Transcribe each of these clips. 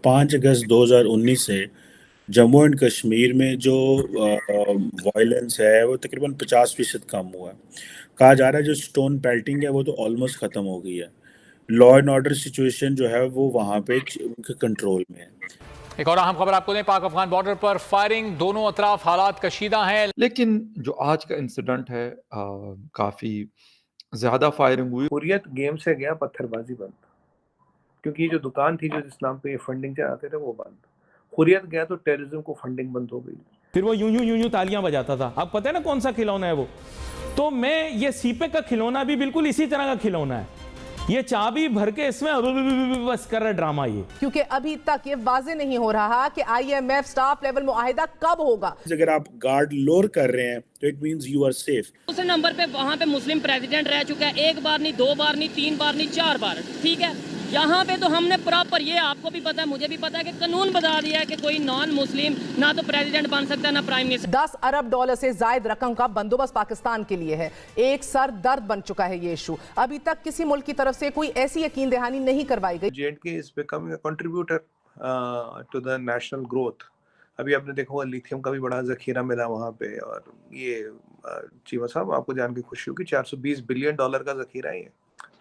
5 अगस्त 2019 से जम्मू एंड कश्मीर में जो वायलेंस है वो तकरीबन 50% कम हुआ है। कहा जा रहा है जो स्टोन पेल्टिंग है वो तो ऑलमोस्ट ख़त्म हो गई है। लॉ एंड ऑर्डर सिचुएशन जो है वो वहाँ पे उनके कंट्रोल में है। एक और अहम खबर आपको दें, पाक अफगान बॉर्डर पर फायरिंग, दोनों अतराफ हालात कशीदा हैं। लेकिन जो आज का इंसिडेंट है काफ़ी ज़्यादा फायरिंग हुई। हुर्रियत गेम से गया पत्थरबाजी बंद, क्योंकि जो दुकान थी जो जिस नाम पे ये फंडिंग चलाते थे वो बंद। हुर्रियत गया तो टेररिज्म को फंडिंग बंद हो गई। फिर वो यूं तालियां बजाता था। आप पता है ना कौन सा खिलौना है वो? तो मैं ये सीपे का खिलौना भी बिल्कुल इसी तरह का खिलौना है। ये चाबी भर के इसमें बस कर रहा ड्रामा ये, क्योंकि अभी तक ये वाजे नहीं हो रहा कि IMF स्टाफ लेवल मुआहिदा कब होगा। अगर आप गार्ड लोअर कर रहे हैं तो it means you are safe. दूसरे नंबर पे वहाँ पे मुस्लिम प्रेसिडेंट रह चुका है, 1 बार नहीं, 2 बार नहीं, 3 बार नहीं, 4 बार, ठीक है। यहाँ पे तो हमने प्रॉपर, ये आपको भी पता है मुझे भी पता है कि कानून बता दिया है कि कोई नॉन मुस्लिम ना तो प्रेसिडेंट बन सकता है ना प्राइम मिनिस्टर। $10 अरब से जायद रकम का बंदोबस्त पाकिस्तान के लिए है। एक सर दर्द बन चुका है ये इशू। अभी तक किसी मुल्क की तरफ से कोई ऐसी यकीन दहानी नहीं करवाई गई। J&K is becoming a contributor to the national growth। अभी आपने देखा होगा लिथियम का भी बड़ा जखीरा मिला वहाँ पे, और ये चीमा साहब आपको जान के खुशी होगी $420 बिलियन का जखीरा है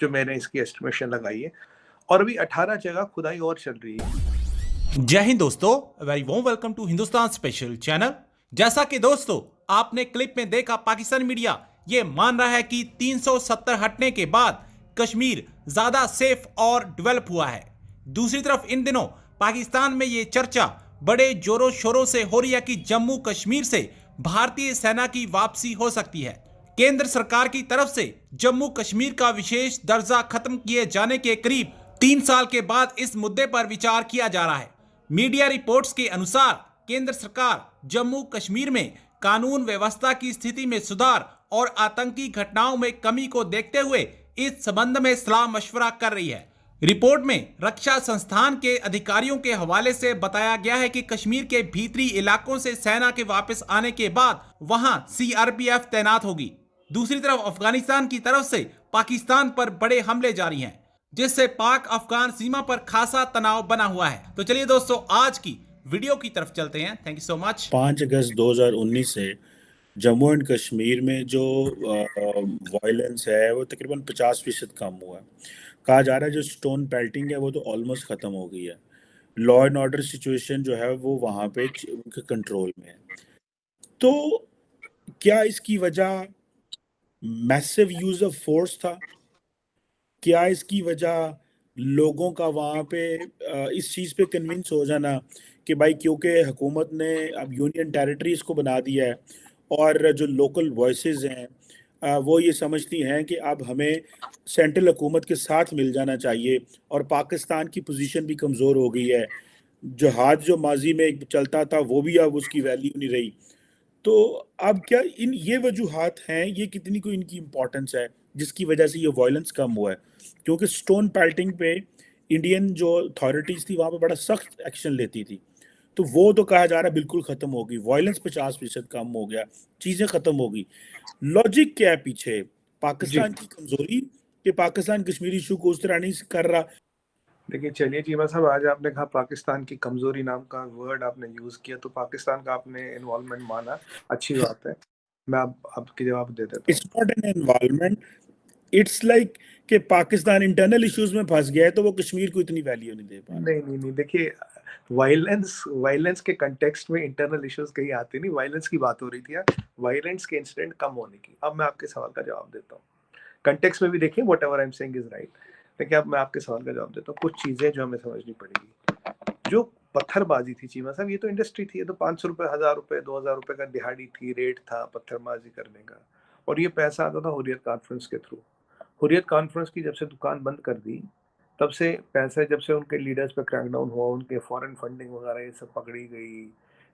जो मैंने इसकी एस्टिमेशन लगाई है, और अभी 18 जगह खुदाई और चल रही है। जय हिंद दोस्तों, very warm welcome to Hindustan special channel. जैसा कि दोस्तों आपने क्लिप में देखा, पाकिस्तानी मीडिया ये मान रहा है कि 370 हटने के बाद कश्मीर ज्यादा सेफ और डेवलप हुआ है। दूसरी तरफ इन दिनों पाकिस्तान में ये चर्चा बड़े जोरों शोरों से हो रही है कि जम्मू कश्मीर से भारतीय सेना की वापसी हो सकती है। केंद्र सरकार की तरफ से जम्मू कश्मीर का विशेष दर्जा खत्म किए जाने के करीब 3 साल के बाद इस मुद्दे पर विचार किया जा रहा है। मीडिया रिपोर्ट्स के अनुसार केंद्र सरकार जम्मू कश्मीर में कानून व्यवस्था की स्थिति में सुधार और आतंकी घटनाओं में कमी को देखते हुए इस संबंध में सलाह मशवरा कर रही है। रिपोर्ट में रक्षा संस्थान के अधिकारियों के हवाले से बताया गया है कि कश्मीर के भीतरी इलाकों से सेना के वापस आने के बाद वहां CRPF तैनात होगी। दूसरी तरफ अफगानिस्तान की तरफ से पाकिस्तान पर बड़े हमले जारी हैं, जिससे पाक अफगान सीमा पर खासा तनाव बना हुआ है। तो चलिए दोस्तों आज की वीडियो की तरफ चलते हैं। Thank you so much. 5 अगस्त 2019 से जम्मू एंड कश्मीर में जो वायलेंस है वो तकरीबन 50% कम हुआ है। कहा जा रहा है जो स्टोन पेल्टिंग है वो तो ऑलमोस्ट ख़त्म हो गई है। लॉ एंड ऑर्डर सिचुएशन जो है वो वहाँ पे उनके कंट्रोल में है। तो क्या इसकी वजह मैसिव यूज़ ऑफ फोर्स था? क्या इसकी वजह लोगों का वहाँ पे इस चीज़ पे कन्विंस हो जाना कि भाई क्योंकि हुकूमत ने अब यूनियन टेरिटरीज़ को बना दिया है और जो लोकल वॉइसेस हैं वो ये समझती हैं कि अब हमें सेंट्रल हुकूमत के साथ मिल जाना चाहिए, और पाकिस्तान की पोजीशन भी कमज़ोर हो गई है। जहाज जो माजी में चलता था वो भी अब उसकी वैल्यू नहीं रही। तो अब क्या इन ये वजूहात हैं, ये कितनी कोई इनकी इम्पोर्टेंस है जिसकी वजह से ये वायलेंस कम हुआ है? क्योंकि स्टोन पेल्टिंग पे इंडियन जो अथॉरिटीज़ थी वहाँ पे बड़ा सख्त एक्शन लेती थी, तो वो तो कहा जा रहा है बिल्कुल ख़त्म हो गई। वायलेंस 50% कम हो गया, चीज़ें ख़त्म हो गई। लॉजिक क्या है पीछे? पाकिस्तान की कमज़ोरी कि पाकिस्तान कश्मीर इशू को उस तरह नहीं कर रहा? देखिए चलिए चीमा साहब, आज आपने कहा पाकिस्तान की कमजोरी नाम का वर्ड आपने यूज किया, तो पाकिस्तान का आपने इन्वॉल्वमेंट माना, अच्छी बात है। मैं आपकी जवाब दे देता हूँ। It's not an involvement, it's like कि पाकिस्तान इंटरनल इश्यूज में फंस गया है तो वो कश्मीर को इतनी वैल्यू नहीं दे पा रहा। नहीं, देखिए वायलेंस के कंटेक्स्ट में इंटरनल इश्यूज कहीं आते नहीं। वायलेंस की बात हो रही थी, वायलेंस के इंसिडेंट कम होने की। अब मैं आपके सवाल का जवाब देता हूँ। कंटेक्स्ट में भी देखिए, what ever I am saying is right. देखिए अब मैं आपके सवाल का जवाब देता हूँ। कुछ चीजें जो हमें समझनी पड़ेगी। जो पत्थरबाजी थी चीमा साहब, ये तो इंडस्ट्री थी, ये तो 500 रुपए, 1000 रुपए, 2000 रुपए का दिहाड़ी थी, रेट था पत्थरबाजी करने का, और ये पैसा आता था हुर्रियत कॉन्फ्रेंस के थ्रू। हुर्रियत कॉन्फ्रेंस की जब से दुकान बंद कर दी, तब से पैसे, जब से उनके लीडर्स पे क्रैकडाउन हुआ, उनके फॉरेन फंडिंग वगैरह ये सब पकड़ी गई,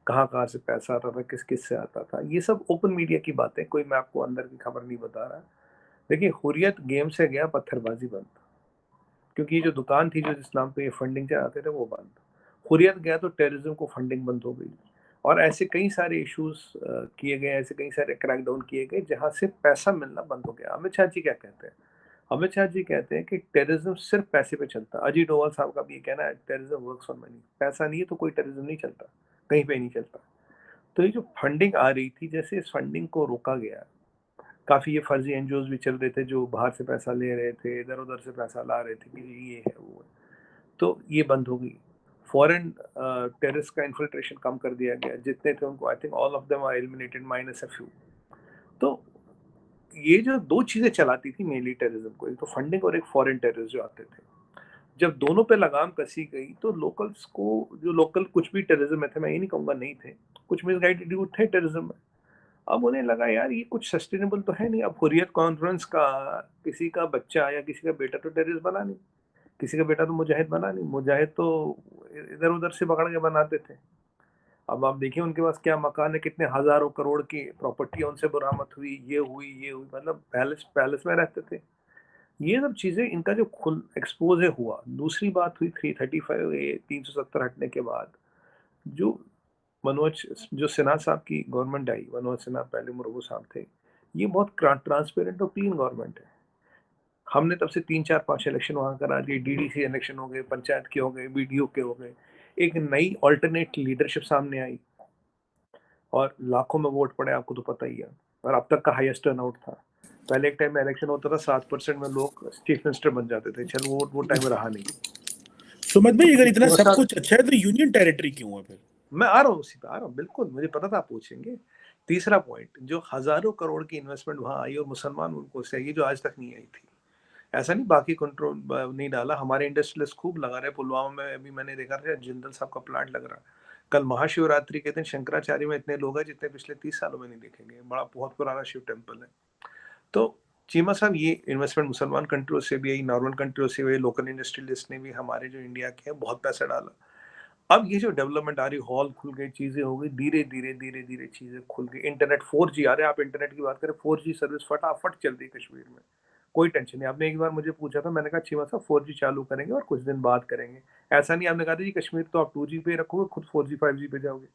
कहाँ से पैसा आता था, किस से आता था, ये सब ओपन मीडिया की बातें, कोई मैं आपको अंदर की खबर नहीं बता रहा। देखिए हुर्रियत गेम से गया पत्थरबाजी बंद, क्योंकि जो दुकान थी जो जिस नाम पे ये फंडिंग चलाते थे वो बंद। हुर्रियत गया तो टेररिज्म को फंडिंग बंद हो गई, और ऐसे कई सारे इश्यूज किए गए, ऐसे कई सारे क्रैकडाउन किए गए जहाँ से पैसा मिलना बंद हो गया। अमित शाह जी क्या कहते हैं? अमित शाह जी कहते हैं कि टेररिज्म सिर्फ पैसे पे चलता है। अजीत डोभाल साहब का भी ये कहना है, टेररिज्म वर्क्स ऑन मनी। पैसा नहीं है तो कोई टेररिज्म नहीं चलता, कहीं पे नहीं चलता। तो ये जो फंडिंग आ रही थी, जैसे इस फंडिंग को रोका गया, काफ़ी ये फर्जी एनजीओज भी चल रहे थे जो बाहर से पैसा ले रहे थे, इधर उधर से पैसा ला रहे थे कि ये है वो है, तो ये बंद हो गई। फॉरेन टेररिस्ट का इन्फिल्ट्रेशन कम कर दिया गया, जितने थे उनको I think all of them are eliminated minus a few. तो ये जो दो चीज़ें चलाती थी मेनली टेररिज्म को, एक तो फंडिंग और एक फॉरेन टेररिस्ट जो आते थे, जब दोनों पे लगाम कसी गई तो लोकल्स को, जो लोकल कुछ भी टेररिज्म में थे, मैं ये नहीं कहूँगा नहीं थे, कुछ मिसगाइडेड यूथ थे टेररिज्म में, अब उन्हें लगा यार ये कुछ सस्टेनेबल तो है नहीं। अब हुर्रियत कॉन्फ्रेंस का किसी का बच्चा या किसी का बेटा तो टेररिस्ट बना नहीं, किसी का बेटा तो मुजाहिद बना नहीं, मुजाहिद तो इधर उधर से पकड़ के बनाते थे। अब आप देखिए उनके पास क्या मकान है, कितने हजारों करोड़ की प्रॉपर्टी उनसे बरामद हुई, ये हुई, मतलब पैलेस में रहते थे। ये सब चीजें इनका जो खुल एक्सपोज हुआ। दूसरी बात हुई 335 370 हटने के बाद जो जो सिन्हा साहब की गवर्नमेंट आई, मनोज सिन्हा पहले मुर्मू साहब थे, ये बहुत ट्रांसपेरेंट और क्लीन गवर्नमेंट है। हमने तब से 3-4-5 इलेक्शन वहाँ करा दिए, डीडीसी इलेक्शन हो गए, पंचायत के हो गए, बीडीओ के हो गए, एक नई ऑल्टरनेट लीडरशिप सामने आई और लाखों में वोट पड़े, आपको तो पता ही है, और अब तक का हाईएस्ट टर्नआउट था। पहले एक टाइम में इलेक्शन होता था 7% में लोग चीफ मिनिस्टर बन जाते थे, चलो वो टाइम रहा नहीं। सुमित भाई, अगर इतना सब कुछ अच्छा है तो यूनियन टेरिटरी क्यों है फिर? मैं आ रहा हूँ, उसी पे आ रहा हूँ, बिल्कुल मुझे पता था आप पूछेंगे। तीसरा पॉइंट, जो हजारों करोड़ की इन्वेस्टमेंट वहां आई और मुसलमान उनको चाहिए जो आज तक नहीं आई थी। ऐसा नहीं बाकी कंट्रोल नहीं डाला, हमारे इंडस्ट्रियलिस्ट खूब लगा रहे। पुलवामा में अभी मैंने देखा था जिंदल साहब का प्लांट लग रहा है। कल महाशिवरात्रि के दिन शंकराचार्य में इतने लोग हैं जितने पिछले 30 सालों में नहीं देखेंगे, बड़ा बहुत पुराना शिव टेम्पल है। तो चीमा साहब, ये इन्वेस्टमेंट मुसलमान कंट्रियों से भी आई, नॉर्मल कंट्रियों से भी, लोकल इंडस्ट्रियलिस्ट ने भी, हमारे जो इंडिया के हैं बहुत पैसा डाला। अब ये जो डेवलपमेंट आ रही, हॉल खुल गए, चीजें हो गई, धीरे धीरे चीजें खुल गई। इंटरनेट 4G आ रहे हैं, आप इंटरनेट की बात करें, 4G सर्विस फटाफट चल रही है कश्मीर में, कोई टेंशन नहीं। आपने एक बार मुझे पूछा था, मैंने कहा चीमा साहब 4G चालू करेंगे और कुछ दिन बाद करेंगे। ऐसा नहीं आपने कहा था जी कश्मीर तो आप 2G पे रखोगे, खुद 4G 5G पे जाओगे।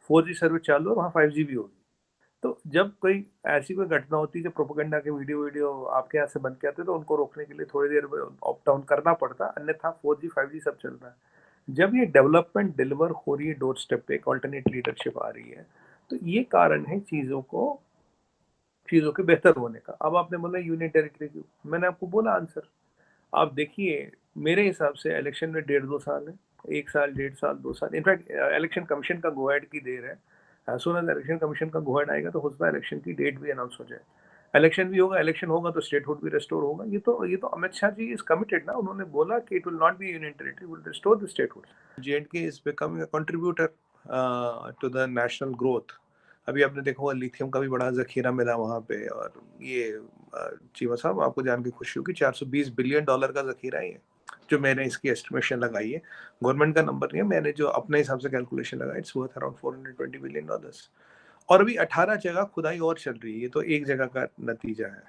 4G सर्विस चालू है, वहाँ 5G भी होगी। तो जब कोई ऐसी कोई घटना होती है, जब प्रोपेगेंडा के वीडियो आपके यहाँ से बन के आते तो उनको रोकने के लिए थोड़ी देर ऑप डाउन करना पड़ता, अन्यथा 4G 5G सब चल रहा है। जब ये डेवलपमेंट डिलीवर हो रही है डोर स्टेप पे, एक ऑल्टरनेट लीडरशिप आ रही है, तो ये कारण है चीज़ों के बेहतर होने का। अब आपने बोला यूनियन टेरिटरी क्यों, मैंने आपको बोला आंसर। आप देखिए, मेरे हिसाब से इलेक्शन में 1.5-2 साल है, 1 साल, 1.5 साल, 2 साल। इनफैक्ट इलेक्शन कमीशन का गो अहेड की देर है। As soon as election commission का गो अहेड आएगा तो हो सकता है इलेक्शन की डेट भी अनाउंस हो जाए। इलेक्शन भी होगा, इलेक्शन होगा तो स्टेटहुड भी रिस्टोर होगा। ये तो अमित शाह जी इज कमिटेड ना, उन्होंने बोला कि it will not be union territory, will restore the statehood. J&K is becoming a contributor to the national growth. अभी आपने देखा होगा लिथियम का भी बड़ा जखीरा मिला वहाँ पे, और ये चीमा साहब आपको जान के खुशी होगी, $420 बिलियन का जखीरा है, जो मैंने इसकी एस्टिमेशन लगाई है। गवर्नमेंट का नंबर नहीं है, मैंने जो अपने हिसाब से कैलकुलेशन लगाई, इट्स वर्थ अराउंड $420 बिलियन। और अभी 18 जगह खुदाई और चल रही है, ये तो एक जगह का नतीजा है।